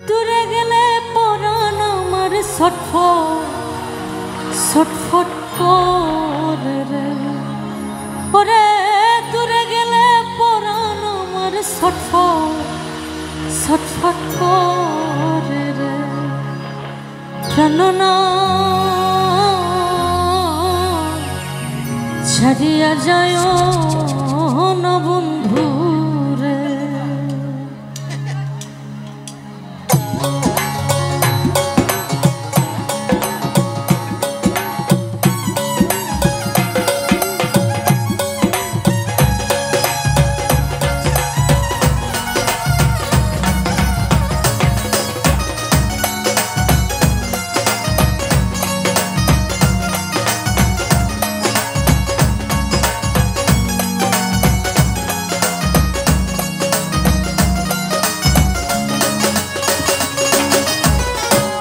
দূরে গেলে পরাণ আমার ছটফট ছটফট করে রে, ওরে দূরে গেলে পরাণ আমার ছটফট ছটফট করে রে। প্রাণনা ছাড়িয়া যায় না বন্ধু রে।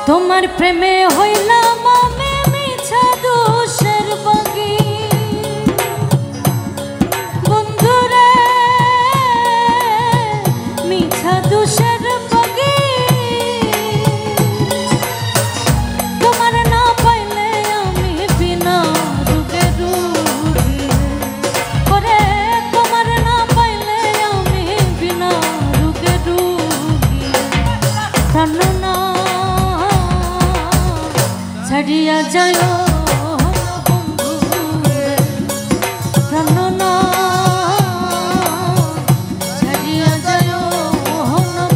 তোমার প্রেমে হইলাম আমি মিছা দোষের বাগী, বন্ধুরে মিছা দোষের বাগী। তোমার না পাইলে আমি বিনা রোগে রোগী, ওরে তোমার না পাইলে আমি বিনা রোগে রোগী। প্রাণনা ছাড়িয়া যায় বন্ধু প্রাণনা ছাড়িয়া যায়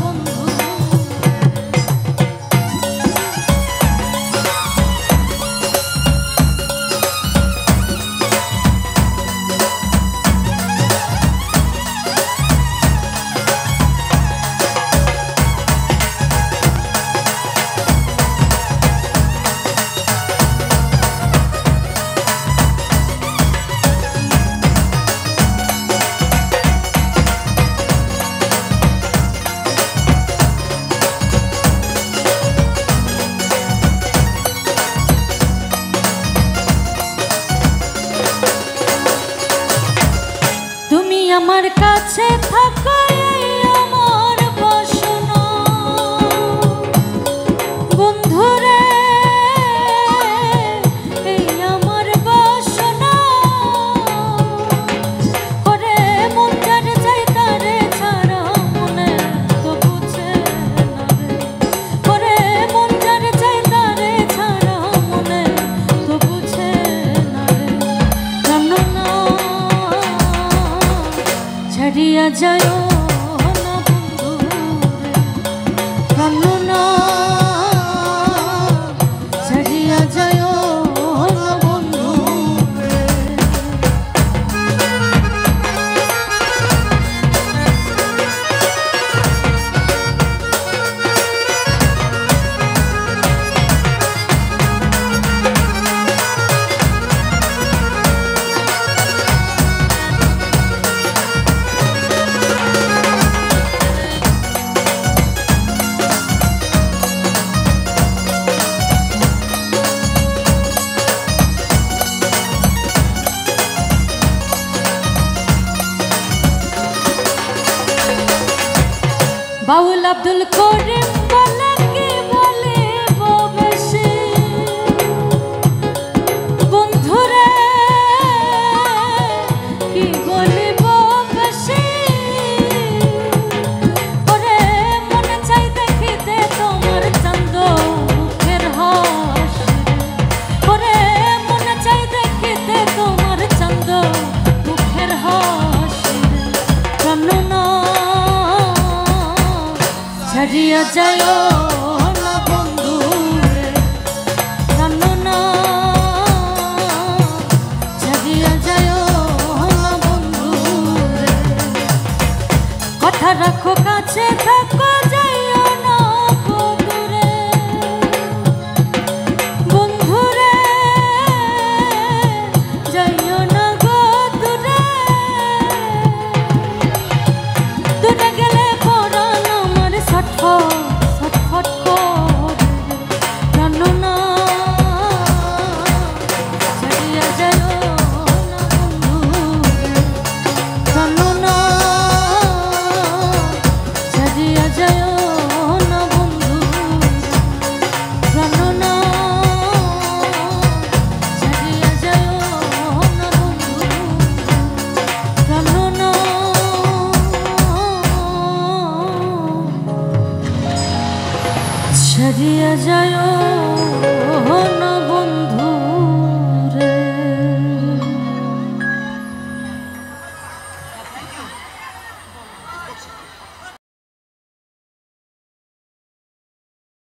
বন্ধু। আমার কাছে থাকো আমার বাসনা, বন্ধুরে এই আমার বাসনা। ওরে মন যার চাই তারে ছাড়া মনে তো বুঝে না রে, ওরে মন যার চাই তারে ছাড়া মনে তো বুঝে না রে। জানো না ছাড়িয়া যায় না বন্ধু রে, প্রাণনা ছাড়িয়া যায় না বন্ধু রে। বাউল আব্দুল করিম বলে কি বলে বেশি, বন্ধুরে কি বলিব বেশি। ওরে মনে চাই দেখিতে তোমার চান্দ মুখের হাসি, ওরে মনে চাই দেখিতে তোমার চান্দ মুখের হাসি। প্রাণনা ছাড়িয়া যায় না বন্ধু রে, প্রাণনা ছাড়িয়া যায় না বন্ধু রে। কথা রাখো কাছে থাকো যাইও না দূরে, বন্ধুরে যাইও না গো দূরে। দূরে গেলে পরাণ আমার ছটফট ছটফট ছাড়িয়া যায়